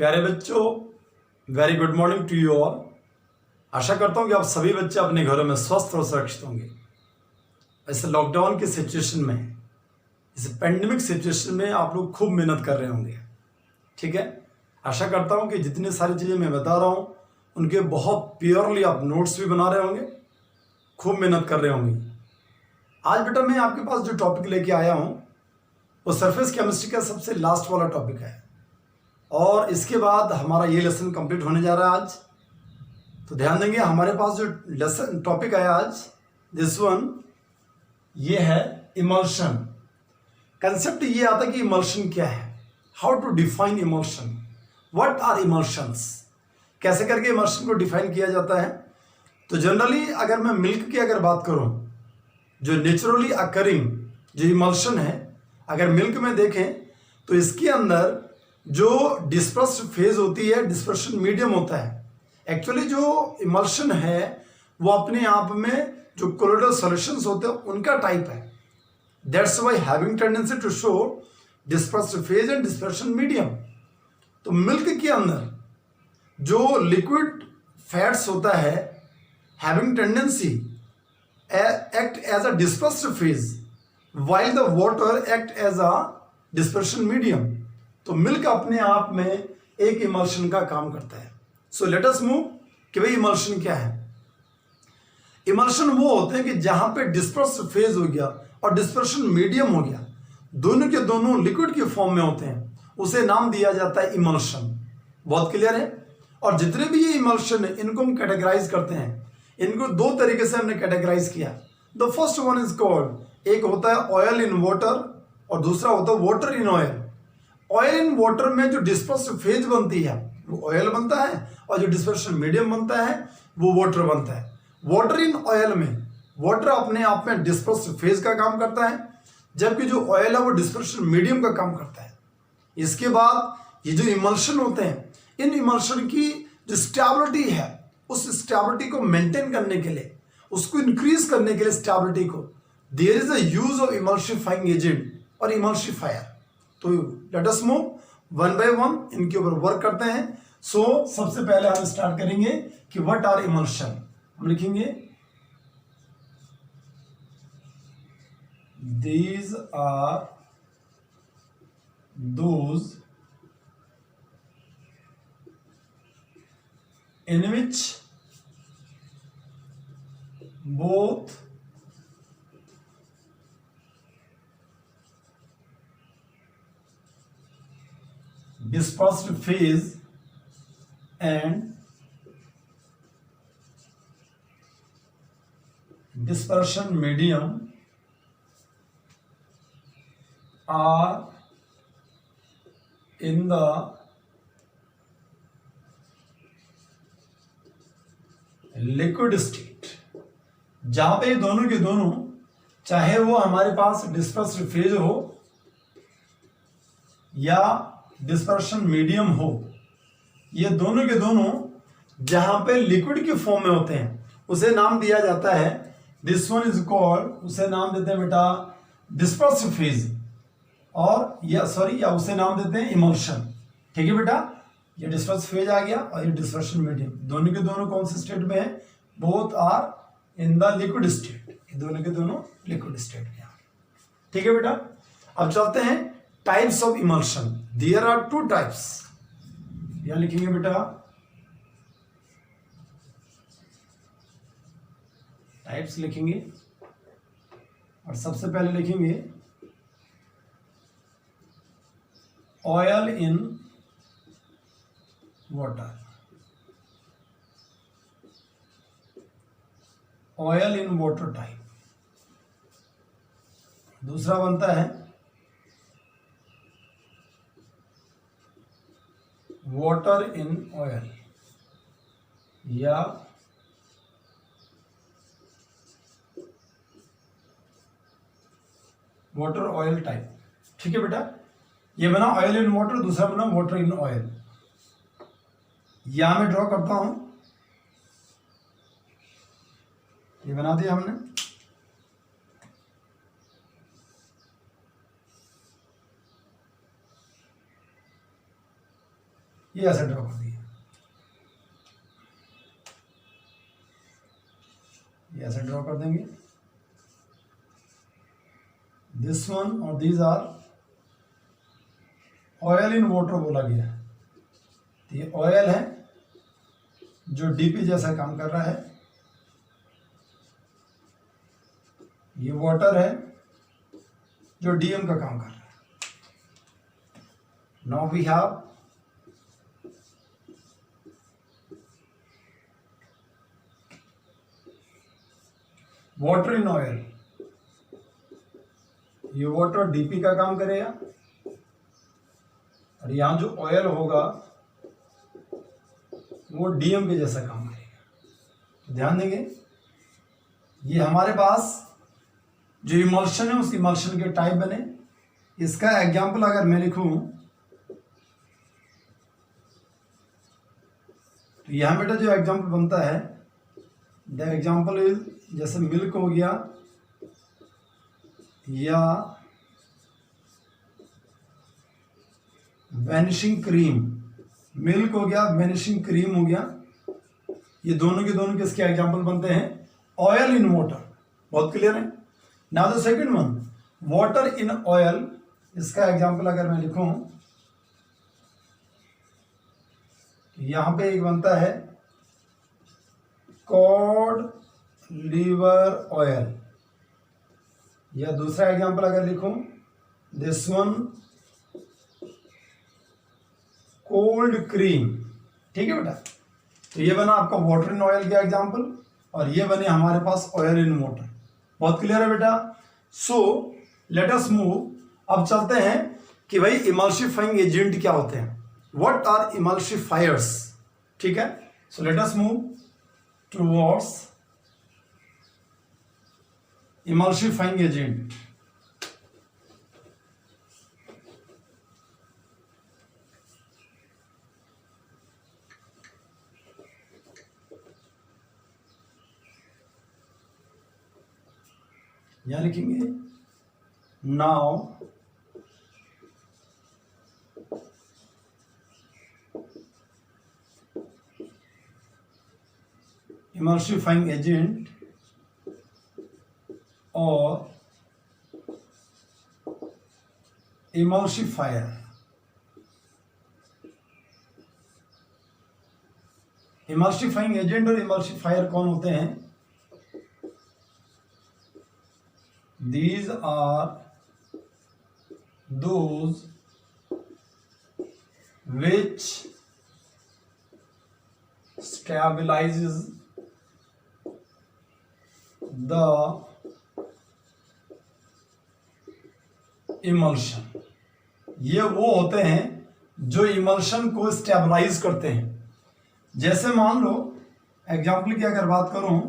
प्यारे बच्चों, very good morning to you all. आशा करता हूँ कि आप सभी बच्चे अपने घरों में स्वस्थ और सुरक्षित होंगे। ऐसे लॉकडाउन की सिचुएशन में, इस पेंडेमिक सिचुएशन में आप लोग खूब मेहनत कर रहे होंगे। ठीक है, आशा करता हूँ कि जितनी सारी चीज़ें मैं बता रहा हूँ उनके बहुत प्योरली आप नोट्स भी बना रहे होंगे, खूब मेहनत कर रहे होंगे। आज बेटा मैं आपके पास जो टॉपिक लेके आया हूँ वो सरफेस केमिस्ट्री का सबसे लास्ट वाला टॉपिक है और इसके बाद हमारा ये लेसन कंप्लीट होने जा रहा है आज। तो ध्यान देंगे, हमारे पास जो लेसन टॉपिक है आज, दिस वन, ये है इमल्शन। कंसेप्ट ये आता है कि इमल्शन क्या है, how to define emulsion, what are emulsions, कैसे करके इमल्शन को डिफाइन किया जाता है। तो जनरली अगर मैं मिल्क की अगर बात करूं, जो नेचुरली अकरिंग जो इमल्शन है, अगर मिल्क में देखें तो इसके अंदर जो डिस्पर्स्ड फेज होती है, डिस्पर्शन मीडियम होता है। एक्चुअली जो इमल्शन है वो अपने आप में जो कोलोइडल सॉल्यूशंस होते हैं उनका टाइप है। That's why having tendency to show dispersed phase and dispersion medium. तो मिल्क के अंदर जो लिक्विड फैट्स होता है having tendency act as a dispersed phase while the water act as a dispersion medium। तो मिल्क अपने आप में एक इमल्शन का काम करता है। सो लेट अस मूव कि भाई इमल्शन क्या है। इमल्शन वो होते हैं कि जहां पे डिस्पर्स्ड फेज हो गया और डिस्पर्शन मीडियम हो गया, दोनों के दोनों लिक्विड के फॉर्म में होते हैं, उसे नाम दिया जाता है इमल्शन। बहुत क्लियर है। और जितने भी ये इमल्शन है इनको हम कैटेगराइज करते हैं। इनको दो तरीके से हमने कैटेगराइज किया। The first one is called, एक होता है ऑयल इन वाटर और दूसरा होता है water in oil. Oil in water में जो डिस्पर्स्ड फेज बनती है वो ऑयल बनता है और जो डिस्पर्शन मीडियम बनता है वो वाटर बनता है। वाटर इन ऑयल में वाटर अपने आप में डिस्पर्स्ड फेज का काम करता है, जबकि जो ऑयल है वो डिस्पर्शन मीडियम का काम करता है। इसके बाद ये जो इमल्शन होते हैं, इन इमल्शन की जो स्टेबिलिटी है, उस स्टेबिलिटी को मेंटेन करने के लिए, उसको इंक्रीज करने के लिए स्टेबिलिटी को, there is a use of emulsifying agent और इमल्सिफायर। तो let us move one by one, इनके ऊपर वर्क करते हैं। सो सबसे पहले हम स्टार्ट करेंगे कि व्हाट आर इमल्शन। हम लिखेंगे these are those in which both dispersed phase and dispersion medium are in the liquid state. जहां पे दोनों के दोनों, चाहे वो हमारे पास डिस्पर्स्ड फेज हो या डिस्पर्शन मीडियम हो, ये दोनों के दोनों जहां पे लिक्विड के फॉर्म में होते हैं उसे नाम दिया जाता है, दिस वन इज कॉल्ड, उसे नाम देते हैं बेटा डिस्पर्स्ड फेज, और या उसे नाम देते हैं इमल्शन। ठीक है बेटा, ये डिस्पर्स फेज आ गया और ये डिस्पर्शन मीडियम, दोनों के दोनों कौन से स्टेट में है, both are in the liquid state. ये दोनों के दोनों लिक्विड स्टेट में आ गए। ठीक है बेटा, अब चलते हैं types of emulsion. There are two types, यहां लिखेंगे बेटा टाइप्स लिखेंगे और सबसे पहले लिखेंगे oil in water, oil in water type. दूसरा बनता है वाटर इन ऑयल या वाटर ऑयल टाइप। ठीक है बेटा, ये बना ऑयल इन वाटर, दूसरा बना वाटर इन ऑयल। यहां मैं ड्रॉ करता हूं, ये बना दिया हमने। ये ऐसे ड्रॉ कर दिया, ये ऐसे ड्रॉ कर देंगे, दिस वन और these are oil in water बोला गया है। तो ये ऑयल है जो डीपी जैसा काम कर रहा है, ये वाटर है जो डीएम का काम कर रहा है। Now we have water in oil, ये वाटर डीपी का काम करेगा और यहां जो ऑयल होगा वो डीएम के जैसा काम करेगा। तो ध्यान देंगे, ये हमारे पास जो इमल्शन है उस इमल्शन के टाइप बने। इसका एग्जाम्पल अगर मैं लिखूं तो यहां बेटा जो एग्जाम्पल बनता है, द एग्जाम्पल इज, जैसे मिल्क हो गया या वैनिशिंग क्रीम, मिल्क हो गया, वैनिशिंग क्रीम हो गया, ये दोनों के दोनों किसके एग्जाम्पल बनते हैं? Oil in water. बहुत क्लियर है। Now the second one, water in oil, इसका एग्जाम्पल अगर मैं लिखूं, यहां पे एक बनता है कॉड लीवर ऑयल, या दूसरा एग्जाम्पल अगर लिखूं, दिस वन कोल्ड क्रीम। ठीक है बेटा, तो ये बना आपका वाटर इन ऑयल का एग्जाम्पल और ये बने हमारे पास ऑयल इन वाटर। बहुत क्लियर है बेटा। सो लेट अस मूव, अब चलते हैं कि भाई इमल्सिफाइंग एजेंट क्या होते हैं, व्हाट आर इमल्सिफायर्स। ठीक है, so let us move towards emulsifying agent. यहां लिखेंगे नाउ इमल्सिफाइंग एजेंट और इमल्सिफायर। इमल्सिफाइंग एजेंट और इमल्सिफायर कौन होते हैं? These are those which stabilizes the emulsion। ये वो होते हैं जो इमल्शन को स्टेबलाइज करते हैं। जैसे मान लो एग्जाम्पल की अगर बात करूं,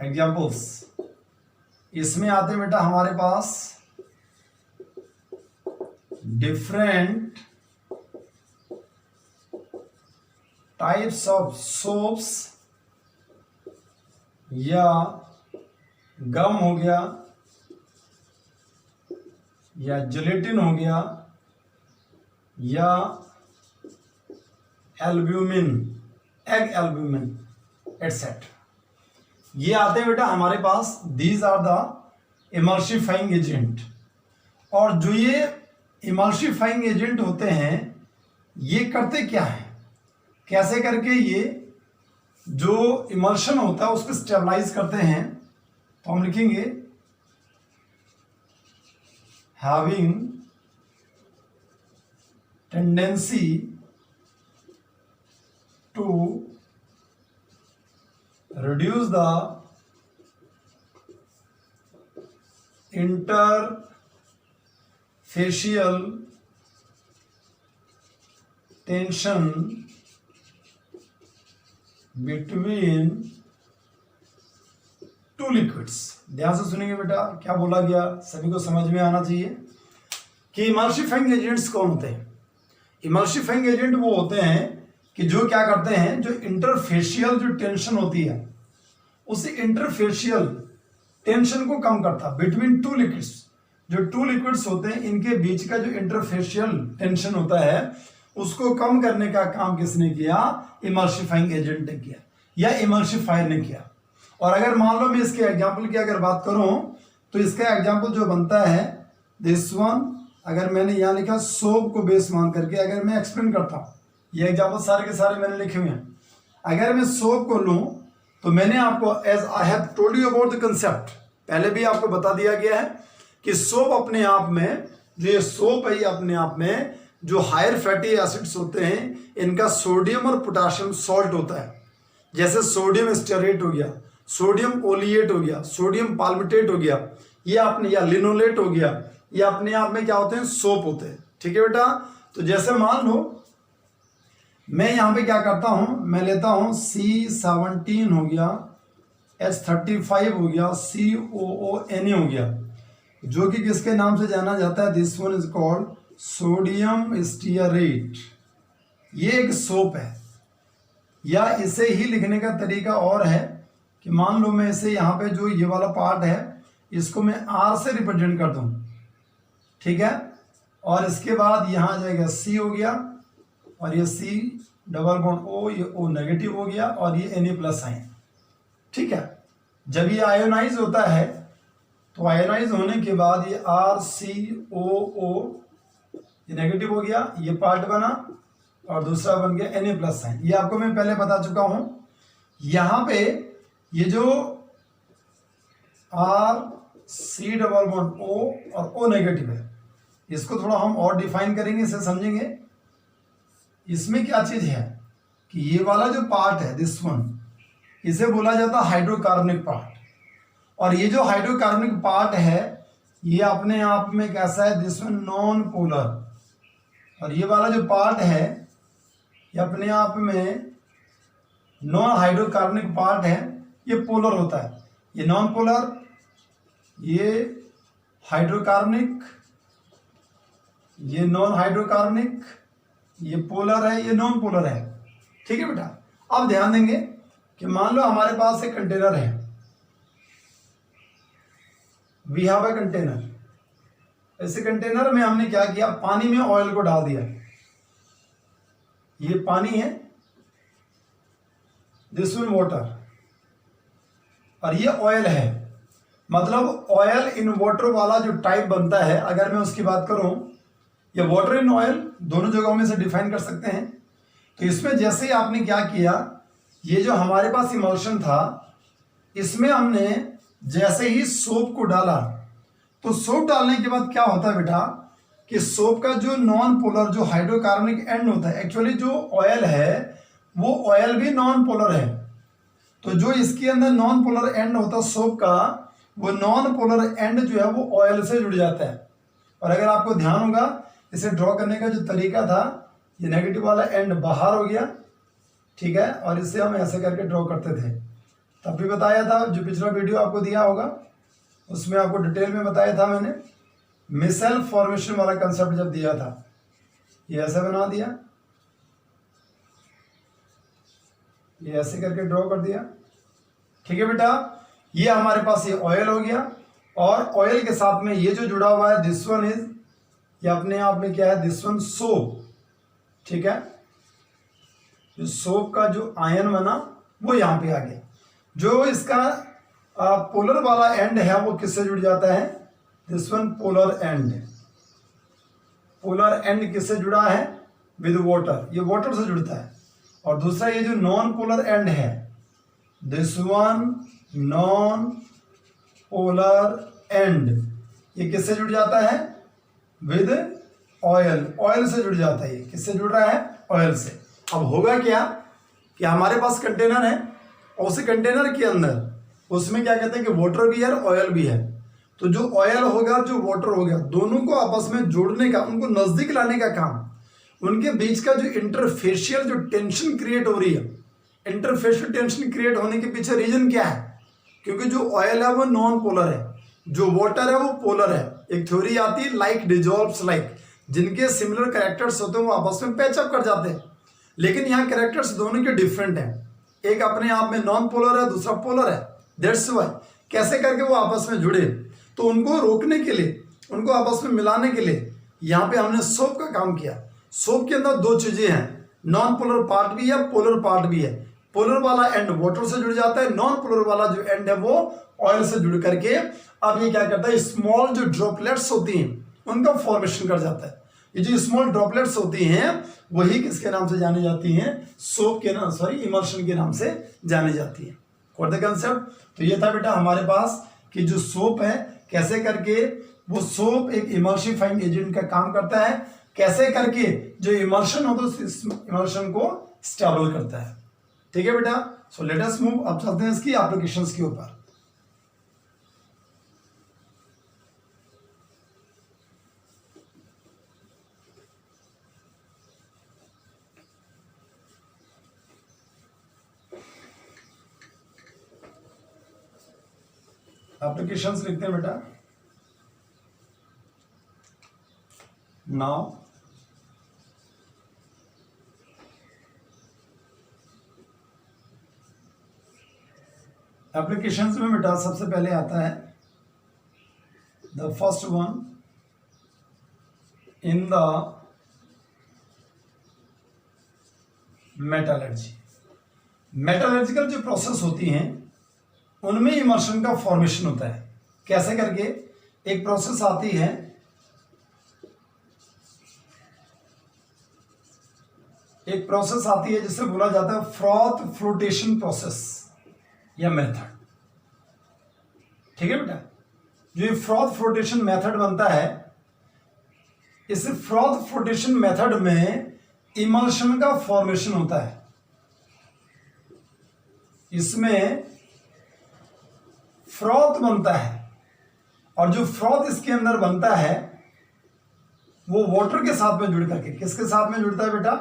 एग्जाम्पल्स इसमें आते बेटा हमारे पास डिफरेंट टाइप्स ऑफ सोप्स, या गम हो गया, या जेलेटिन हो गया, या एल्ब्यूमिन, एग एल्ब्यूमिन एटसेट्रा। ये आते हैं बेटा हमारे पास, these are the emulsifying agent. और जो ये इमल्सिफाइंग एजेंट होते हैं ये करते क्या है, कैसे करके ये जो इमल्शन होता है उसको स्टेबलाइज करते हैं। तो हम लिखेंगे having tendency to reduce the interfacial tension between two liquids। ध्यान से सुनेंगे बेटा, क्या बोला गया सभी को समझ में आना चाहिए कि इमल्सिफाइंग एजेंट्स कौन होते हैं। इमल्सिफाइंग एजेंट वो होते हैं कि जो क्या करते हैं, जो इंटरफेशियल जो टेंशन होती है उस इंटरफेशियल टेंशन को कम करता है बिटवीन टू लिक्विड्स। जो टू लिक्विड्स होते हैं इनके बीच का जो इंटरफेशियल टेंशन होता है उसको कम करने का काम किसने किया? इमल्सिफाइंग एजेंट ने किया या इमल्सिफायर ने किया। और अगर मान लो मैं इसके एग्जाम्पल की अगर बात करूं तो इसका एग्जाम्पल जो बनता है दिस वन, अगर मैंने यहाँ लिखा सोप को बेस मान करके अगर मैं एक्सप्लेन करता हूँ, ये एग्जाम्पल सारे के सारे मैंने लिखे हुए हैं। अगर मैं सोप को लूँ तो मैंने आपको as I have told you about the concept, पहले भी आपको बता दिया गया है कि सोप अपने आप में, जो ये सोप है ये अपने आप में जो हायर फैटी एसिड्स होते हैं इनका सोडियम और पोटाशियम सॉल्ट होता है। जैसे सोडियम स्टेरेट हो गया, सोडियम ओलिएट हो गया, सोडियम पाल्मिटेट हो गया, ये अपने, या लिनोलेट हो गया, ये अपने आप में क्या होते हैं? सोप होते हैं। ठीक है बेटा, तो जैसे मान लो मैं यहाँ पे क्या करता हूँ, मैं लेता हूँ C17 हो गया, H35 हो गया, COONA हो गया, जो कि किसके नाम से जाना जाता है? This one is called sodium stearate. ये एक सोप है, या इसे ही लिखने का तरीका और है कि मान लो मैं इसे यहाँ पे जो ये वाला पार्ट है इसको मैं R से रिप्रेजेंट कर दूँ, ठीक है, और इसके बाद यहाँ आ जाएगा C हो गया, और ये C डबल बॉन्ड O, ये O नेगेटिव हो गया, और ये Na प्लस साइन। ठीक है, जब ये आयोनाइज होता है तो आयोनाइज होने के बाद ये RCOO ये नेगेटिव हो गया, ये पार्ट बना, और दूसरा बन गया Na प्लस साइन। ये आपको मैं पहले बता चुका हूं। यहाँ पे ये जो RC डबल बॉन्ड O और O नेगेटिव है, इसको थोड़ा हम और डिफाइन करेंगे, इसे समझेंगे। इसमें क्या चीज है कि ये वाला जो पार्ट है दिस वन, इसे बोला जाता है हाइड्रोकार्बनिक पार्ट, और ये जो हाइड्रोकार्बनिक पार्ट है ये अपने आप में कैसा है? दिस वन नॉन पोलर, और ये वाला जो पार्ट है ये अपने आप में नॉन हाइड्रोकार्बनिक पार्ट है, ये पोलर होता है। ये नॉन पोलर, ये हाइड्रोकार्बनिक, ये नॉन हाइड्रोकार्बनिक, ये पोलर है, ये नॉन पोलर है। ठीक है बेटा, अब ध्यान देंगे कि मान लो हमारे पास एक कंटेनर है, वी हैव अ कंटेनर। ऐसे कंटेनर में हमने क्या किया? पानी में ऑयल को डाल दिया। ये पानी है, दिस वन वाटर, और ये ऑयल है। मतलब ऑयल इन वाटर वाला जो टाइप बनता है, अगर मैं उसकी बात करूं, ये वाटर इन ऑयल दोनों जगहों में से डिफाइन कर सकते हैं। तो इसमें जैसे ही आपने क्या किया, ये जो हमारे पास इमल्शन था इसमें हमने जैसे ही सोप को डाला, तो सोप डालने के बाद क्या होता है बेटा कि सोप का जो नॉन पोलर, जो हाइड्रोकार्बनिक एंड होता है, एक्चुअली जो ऑयल है वो ऑयल भी नॉन पोलर है। तो जो इसके अंदर नॉन पोलर एंड होता है सोप का, वो नॉन पोलर एंड जो है वो ऑयल से जुड़ जाता है। और अगर आपको ध्यान होगा, इसे ड्रॉ करने का जो तरीका था, ये नेगेटिव वाला एंड बाहर हो गया, ठीक है, और इसे हम ऐसे करके ड्रॉ करते थे। तब भी बताया था, जो पिछला वीडियो आपको दिया होगा उसमें आपको डिटेल में बताया था मैंने, मिसेल फॉर्मेशन वाला कंसेप्ट जब दिया था, ये ऐसे बना दिया, ये ऐसे करके ड्रॉ कर दिया। ठीक है बेटा, ये हमारे पास ये ऑयल हो गया, और ऑयल के साथ में ये जो जुड़ा हुआ है दिस वन इज, ये अपने आप में क्या है? This one soap. ठीक है, जो सोप का जो आयन बना वो यहां पे आ गया। जो इसका पोलर वाला एंड है वो किससे जुड़ जाता है? This one polar and. Polar and किससे जुड़ा है? विद वाटर, ये वाटर से जुड़ता है। और दूसरा ये जो नॉन पोलर एंड है, this one non polar and, ये किससे जुड़ जाता है? विद ऑयल, ऑयल से जुड़ जाता है। ये किससे जुड़ रहा है? ऑयल से। अब होगा क्या कि हमारे पास कंटेनर है, और उस कंटेनर के अंदर उसमें क्या कहते हैं कि वाटर भी है और ऑयल भी है। तो जो ऑयल होगा, जो वाटर हो गया, दोनों को आपस में जोड़ने का, उनको नजदीक लाने का काम, उनके बीच का जो इंटरफेशियल जो टेंशन क्रिएट हो रही है, इंटरफेशियल टेंशन क्रिएट होने के पीछे रीजन क्या है? क्योंकि जो ऑयल है वो नॉन पोलर है, जो वाटर है वो पोलर है। एक थ्योरी आती है लाइक डिजॉल्व्स लाइक, जिनके सिमिलर कैरेक्टर्स होते हैं वो आपस में पैचअप कर जाते हैं, लेकिन यहाँ कैरेक्टर्स दोनों के डिफरेंट हैं। एक अपने आप में नॉन पोलर है, दूसरा पोलर है। दैट्स व्हाई कैसे करके वो आपस में जुड़े, तो उनको रोकने के लिए उनको आपस में मिलाने के लिए यहाँ पे हमने सोप का काम किया। सोप के अंदर दो चीजें हैं, नॉन पोलर पार्ट भी है, पोलर पार्ट भी है। पोलर वाला एंड वाटर से जुड़ जाता है, नॉन पोलर वाला जो एंड है वो ऑयल से जुड़ करके अब ये क्या करता है, स्मॉल जो ड्रॉपलेट्स होती हैं उनका फॉर्मेशन कर जाता है। ये जो स्मॉल ड्रॉपलेट्स होती हैं वही किसके नाम से जानी जाती हैं, सोप के नाम, सॉरी इमल्शन के नाम से जानी जाती है। फॉर द कंसेप्ट, तो ये था बेटा हमारे पास कि जो सोप है कैसे करके वो सोप एक इमल्सिफाइंग एजेंट का काम करता है, कैसे करके जो इमल्शन होता है उस इमल्शन को स्टेबल करता है। ठीक है बेटा, सो लेट अस मूव, अब चलते हैं इसकी एप्लीकेशंस के ऊपर। एप्लीकेशंस लिखते हैं बेटा। नाउ एप्लीकेशंस में बेटा सबसे पहले आता है the first one in the metallurgy. Metallurgical जो प्रोसेस होती हैं उनमें इमल्शन का फॉर्मेशन होता है। कैसे करके, एक प्रोसेस आती है जिसे बोला जाता है फ्रॉथ फ्लोटेशन प्रोसेस या मेथड। ठीक है बेटा, जो ये फ्रॉथ फ्लोटेशन मेथड बनता है, इस फ्रॉथ फ्लोटेशन मेथड में इमल्शन का फॉर्मेशन होता है। इसमें फ्रॉथ बनता है और जो फ्रॉथ इसके अंदर बनता है वो वाटर के साथ में जुड़ करके, किसके साथ में जुड़ता है बेटा,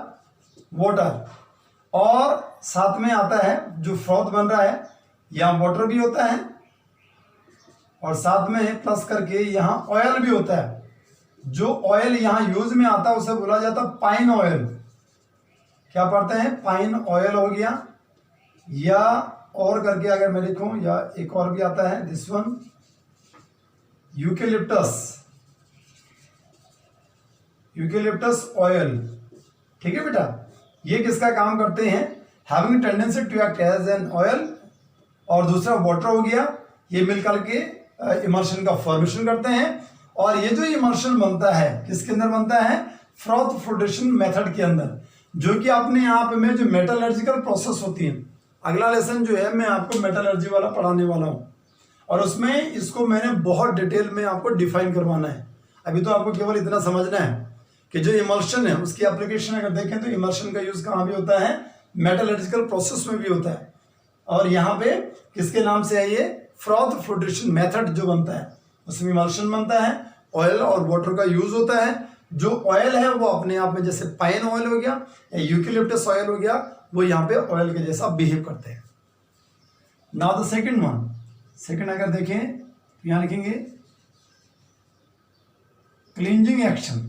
वाटर, और साथ में आता है जो फ्रॉथ बन रहा है यहाँ वाटर भी होता है और साथ में प्लस करके यहाँ ऑयल भी होता है। जो ऑयल यहाँ यूज में आता है उसे बोला जाता है पाइन ऑयल। क्या पढ़ते हैं, पाइन ऑयल हो गया, या और करके अगर मैं लिखूं, या एक और भी आता है दिस वन यूकेलिप्टस ऑयल। ठीक है बेटा, ये किसका काम करते हैं, having tendency to act as an oil, और दूसरा वाटर हो गया, ये मिलकर के इमल्शन का फॉर्मेशन करते हैं। और ये जो इमल्शन बनता है किसके अंदर बनता है, फ्रॉथ फ्लोटेशन मेथड के अंदर, जो कि अपने आप में जो मेटलर्जिकल प्रोसेस होती है। अगला लेसन जो है मैं आपको मेटलर्जी वाला पढ़ाने वाला हूं और उसमें इसको मैंने बहुत डिटेल में आपको डिफाइन करवाना है। अभी तो आपको केवल इतना समझना है कि जो इमल्शन है उसकी एप्लीकेशन अगर देखें तो इमल्शन का यूज कहाँ भी होता है, मेटलर्जिकल प्रोसेस में भी होता है। और यहाँ पे किसके नाम से है, ये फ्रॉथ फ्लोटेशन मेथड जो बनता है उसमें इमल्शन बनता है, ऑयल और वाटर का यूज होता है। जो ऑयल है वो अपने आप में जैसे पाइन ऑयल हो गया या यूकेलिप्टस ऑयल हो गया, वो यहाँ पे ऑयल के जैसा बिहेव करते हैं। Now the second one, second अगर देखें तो यहाँ लिखेंगे cleansing action.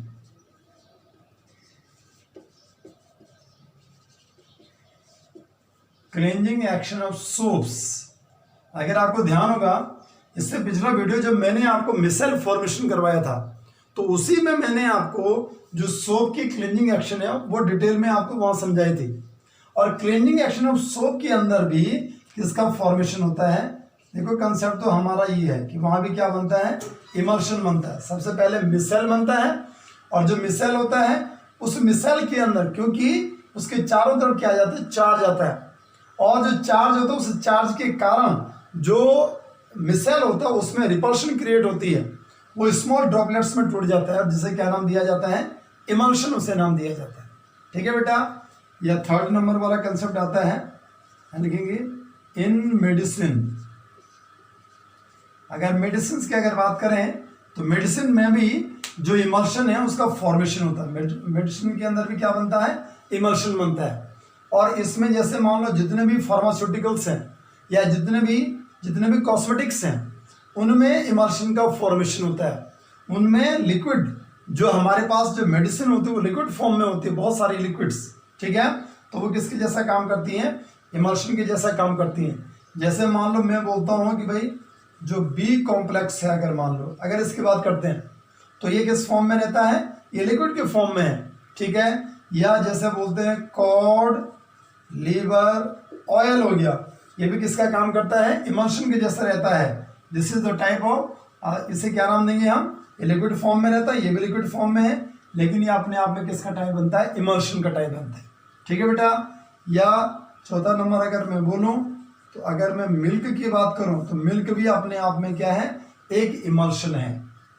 Cleansing action of soaps. अगर आपको ध्यान होगा, इससे पिछला वीडियो जब मैंने आपको मिसेल फॉर्मेशन करवाया था तो उसी में मैंने आपको जो सोप की क्लींजिंग एक्शन है वो डिटेल में आपको वहां समझाई थी। और क्लींजिंग एक्शन ऑफ सोप के अंदर भी किसका फॉर्मेशन होता है, देखो कंसेप्ट तो हमारा ये है कि वहां भी क्या बनता है, इमल्शन बनता है। सबसे पहले मिसेल बनता है और जो मिसेल होता है उस मिसेल के अंदर, क्योंकि उसके चारों तरफ क्या जाता है, चार्ज आता है, और जो चार्ज होता है उस चार्ज के कारण जो मिसेल होता है उसमें रिपल्शन क्रिएट होती है, वो स्मॉल ड्रॉपलेट्स में टूट जाता है, जिसे क्या नाम दिया जाता है, इमल्शन, उसे नाम दिया जाता है। ठीक है बेटा, यह थर्ड नंबर वाला कंसेप्ट आता है, लिखेंगे इन मेडिसिन। अगर मेडिसिन की अगर बात करें तो मेडिसिन में भी जो इमल्शन है उसका फॉर्मेशन होता है। मेडिसिन के अंदर भी क्या बनता है, इमल्शन बनता है। और इसमें जैसे मान लो जितने भी फार्मास्यूटिकल्स हैं या जितने भी कॉस्मेटिक्स हैं उनमें इमल्शन का फॉर्मेशन होता है। उनमें लिक्विड, जो हमारे पास जो मेडिसिन होती है वो लिक्विड फॉर्म में होती है, बहुत सारी लिक्विड्स। ठीक है, तो वो किसके जैसा काम करती हैं, इमल्शन के जैसा काम करती हैं। जैसे मान लो मैं बोलता हूँ कि भाई जो बी कॉम्प्लेक्स है, अगर मान लो, अगर इसकी बात करते हैं तो ये किस फॉर्म में रहता है, ये लिक्विड के फॉर्म में है, ठीक है। या जैसे बोलते हैं कॉड लीवर ऑयल हो गया, ये भी किसका काम करता है, इमल्शन के जैसा रहता है। This is the type of, इसे क्या नाम देंगे हम, ये लिक्विड फॉर्म में रहता है, ये भी लिक्विड फॉर्म में है, लेकिन ये अपने आप में किसका टाइप बनता है, इमल्शन का टाइप बनता है, ठीक है बेटा। या चौथा नंबर अगर मैं बोलूं तो अगर मैं मिल्क की बात करूं तो मिल्क भी अपने आप में क्या है, एक इमल्शन है,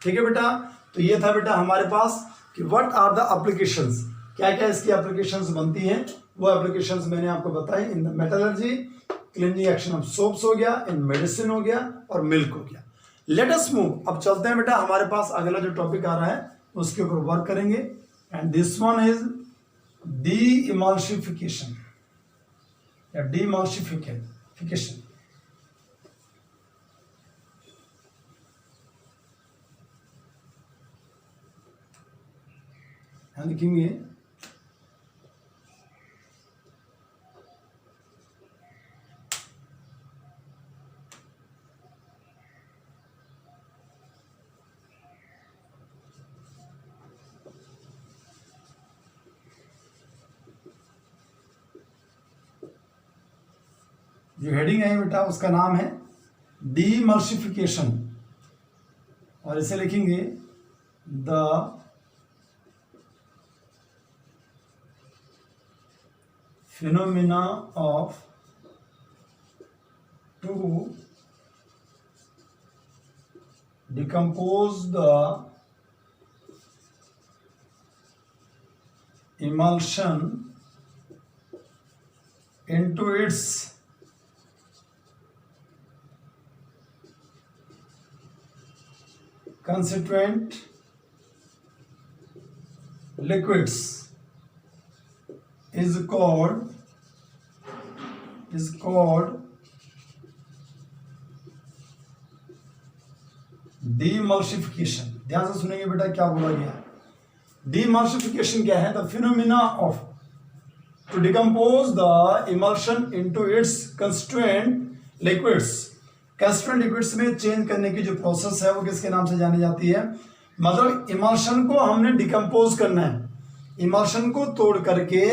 ठीक है बेटा। तो ये था बेटा हमारे पास कि व्हाट आर द एप्लीकेशंस, क्या क्या इसकी एप्लीकेशंस बनती हैं, वो एप्लीकेशंस मैंने आपको बताई। In the metallurgy, cleaning action of soaps हो गया, इन मेडिसिन हो गया और मिल्क हो गया। लेट अस मूव, अब चलते हैं बेटा, हमारे पास अगला जो टॉपिक आ रहा है उसके ऊपर वर्क करेंगे। And this one is D emulsification या डीमल्सिफिकेशन। यहां लिखेंगे जो हेडिंग है बेटा उसका नाम है डीमल्सिफिकेशन, और इसे लिखेंगे the phenomena of to decompose the emulsion into its constituent liquids is called demulsification. ध्यान से सुनेंगे बेटा क्या बोला गया है। डीमल्सिफिकेशन क्या है, the phenomena of to decompose the emulsion into its constituent liquids. Constituent liquids में चेंज करने की जो प्रोसेस है वो किसके नाम से जानी जाती है, मतलब इमल्शन को हमने डिकम्पोज करना है, इमल्शन को तोड़ करके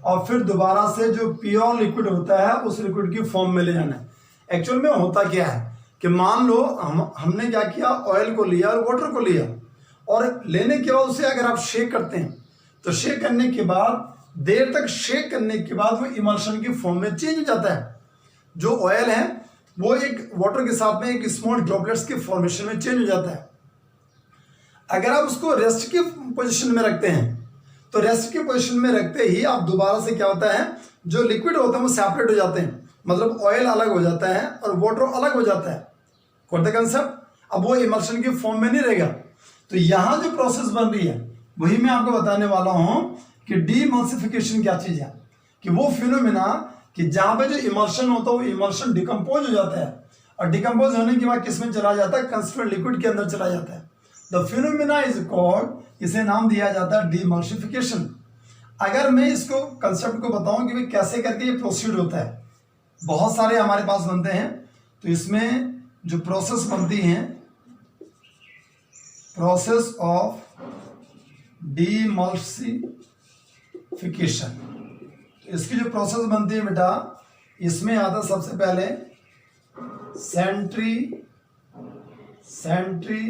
और फिर दोबारा से जो प्योर लिक्विड होता है उस लिक्विड की फॉर्म में ले जाना है। एक्चुअल में होता क्या है कि मान लो हमने क्या किया, ऑयल को लिया और वाटर को लिया, और लेने के बाद उसे अगर आप शेक करते हैं तो शेक करने के बाद देर तक शेक करने के बाद वो इमल्शन की फॉर्म में चेंज हो जाता है। जो ऑयल है वो एक वाटर के साथ में एक स्मॉल ड्रॉपलेट्स के फॉर्मेशन में चेंज हो जाता है। अगर आप उसको रेस्ट की पोजीशन में रखते हैं तो रेस्ट की पोजीशन में रखते ही आप दोबारा से क्या होता है, जो लिक्विड होता है वो सेपरेट हो जाते हैं, मतलब ऑयल अलग हो जाता है और वाटर अलग हो जाता है। Got the concept. अब वो इमल्शन की फॉर्म में नहीं रहेगा। तो यहां जो प्रोसेस बन रही है वही मैं आपको बताने वाला हूं कि डीमल्सिफिकेशन क्या चीज है, कि वो फिनोमिना कि जहां पे जो इमल्शन होता है वो इमल्शन डिकम्पोज हो जाता है, और डिकम्पोज होने के बाद किसमें चला जाता है, कंस्टिट्यूएंट लिक्विड के अंदर चला जाता है। द फिनोमिना इज कॉल्ड, इसे नाम दिया जाता है डीमल्सिफिकेशन। अगर मैं इसको कंसेप्ट को बताऊं कि भाई कैसे करके ये प्रोसीड होता है, बहुत सारे हमारे पास बनते हैं, तो इसमें जो प्रोसेस बनती है, प्रोसेस ऑफ डीमल्सिफिकेशन, इसकी जो प्रोसेस बनती है बेटा, इसमें आता सबसे पहले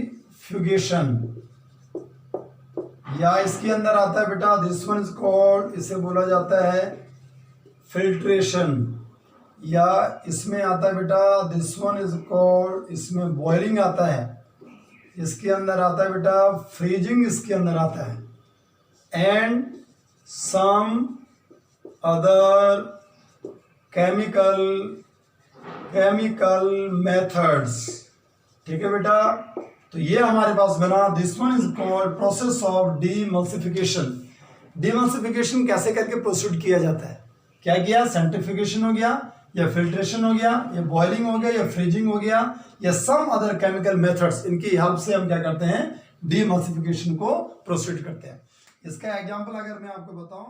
सेंट्रीफ्यूगेशन, या इसके अंदर आता है बेटा दिस वन इज कॉल्ड, इसे बोला जाता है फिल्ट्रेशन, या इसमें आता है बेटा दिस वन इज कॉल्ड, इसमें बॉइलिंग आता है, इसके अंदर आता है बेटा फ्रीजिंग, इसके अंदर आता है, and some other chemical methods. ठीक है बेटा, तो ये हमारे पास बना, this one is called process of demulsification. Demulsification कैसे करके प्रोसीड किया जाता है, क्या किया, सेंट्रीफ्यूगेशन हो गया, या फिल्ट्रेशन हो गया, या बॉइलिंग हो गया, या फ्रीजिंग हो गया, या सम अदर केमिकल मेथड्स, इनकी हेल्प से हम क्या करते हैं, डीमल्सिफिकेशन को प्रोसीड करते हैं। इसका एग्जांपल अगर मैं आपको बताऊं,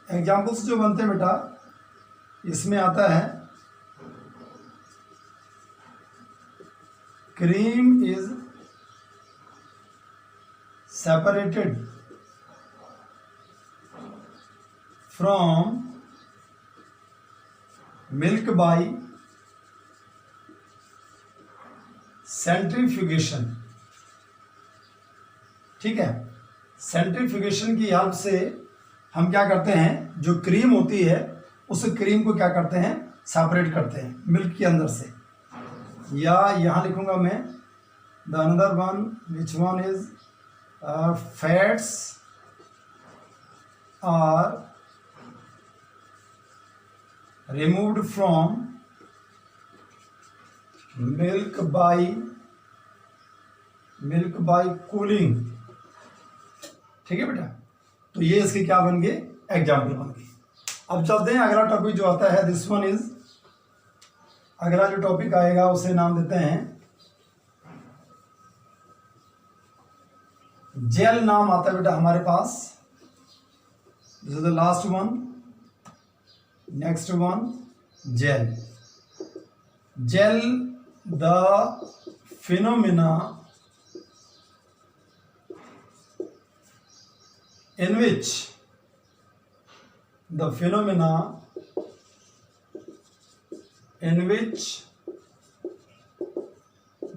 एग्जांपल्स जो बनते हैं बेटा, इसमें आता है cream is separated from milk by centrifugation. ठीक है, सेंट्रीफ्यूगेशन की हेल्प से हम क्या करते हैं, जो क्रीम होती है उस क्रीम को क्या करते हैं, सेपरेट करते हैं मिल्क के अंदर से। या यहाँ लिखूंगा मैं the another one which one is fats are removed from milk by cooling। ठीक है बेटा, तो ये इसके क्या बन गए, एग्जाम्पल बन गए। अब चलते हैं अगला टॉपिक जो आता है, दिस वन इज, अगला जो टॉपिक आएगा उसे नाम देते हैं जेल। नाम आता है बेटा हमारे पास, this is the last one. Next one, gel. Gel, the phenomena in which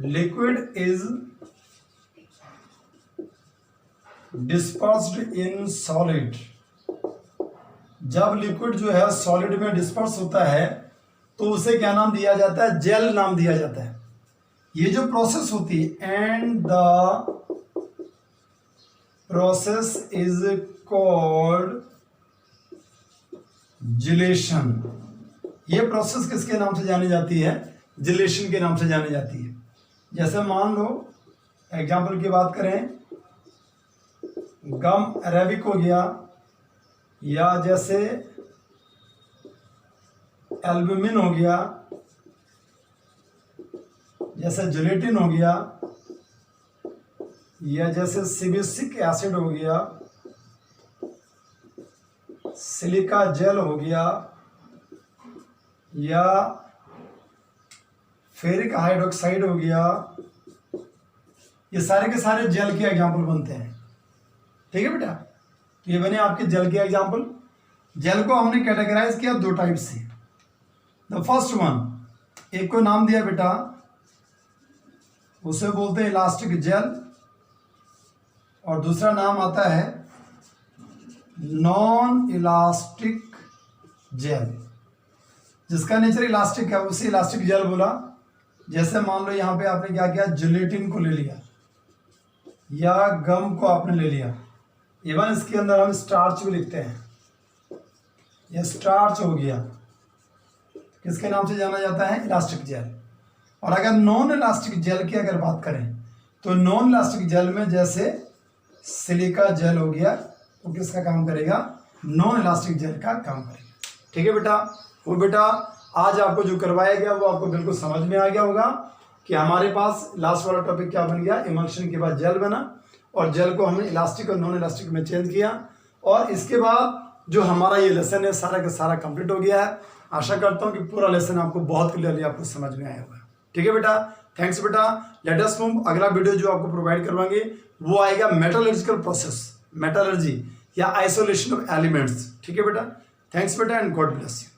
liquid is dispersed in solid। जब लिक्विड जो है सॉलिड में डिस्पर्स होता है तो उसे क्या नाम दिया जाता है, जेल नाम दिया जाता है। ये जो प्रोसेस होती है, and the process is called जिलेशन। ये प्रोसेस किसके नाम से जानी जाती है, जिलेशन के नाम से जानी जाती है। जैसे मान लो एग्जाम्पल की बात करें, गम अरेबिक हो गया, या जैसे एल्बुमिन हो गया, जैसे जिलेटिन हो गया, या जैसे सिबिसिक एसिड हो गया, सिलिका जेल हो गया, या फेरिक हाइड्रोक्साइड हो गया। ये सारे के सारे जेल के एग्जाम्पल बनते हैं। ठीक है बेटा, तो ये बने आपके जेल के एग्जाम्पल। जेल को हमने कैटेगराइज किया दो टाइप से। द फर्स्ट वन, एक को नाम दिया बेटा, उसे बोलते हैं इलास्टिक जेल, और दूसरा नाम आता है नॉन इलास्टिक जेल। जिसका नेचर इलास्टिक है उसे इलास्टिक जेल बोला। जैसे मान लो यहाँ पे आपने क्या किया, जिलेटिन को ले लिया या गम को आपने ले लिया। इवन इसके अंदर हम स्टार्च भी लिखते हैं, ये स्टार्च हो गया, किसके नाम से जाना जाता है, इलास्टिक जेल। और अगर नॉन इलास्टिक जेल की अगर बात करें तो नॉन इलास्टिक जेल में जैसे सिलिका जेल हो गया, वो किसका काम करेगा, नॉन इलास्टिक जेल का काम करेगा। ठीक है बेटा, वो बेटा आज आपको जो करवाया गया वो आपको बिल्कुल समझ में आ गया होगा कि हमारे पास लास्ट वाला टॉपिक क्या बन गया, इमल्शन के बाद जेल बना, और जेल को हमने इलास्टिक और नॉन इलास्टिक में चेंज किया। और इसके बाद जो हमारा ये लेसन है सारा का सारा कंप्लीट हो गया है। आशा करता हूँ कि पूरा लेसन आपको बहुत क्लियरली आपको समझ में आया होगा। ठीक है बेटा, थैंक्स बेटा। लेट अस मूव, अगला वीडियो जो आपको प्रोवाइड करवाएंगे वो आएगा मेटलर्जिकल प्रोसेस, मेटलर्जी या आइसोलेशन ऑफ एलिमेंट्स। ठीक है बेटा, थैंक्स बेटा एंड गॉड ब्लेस यू।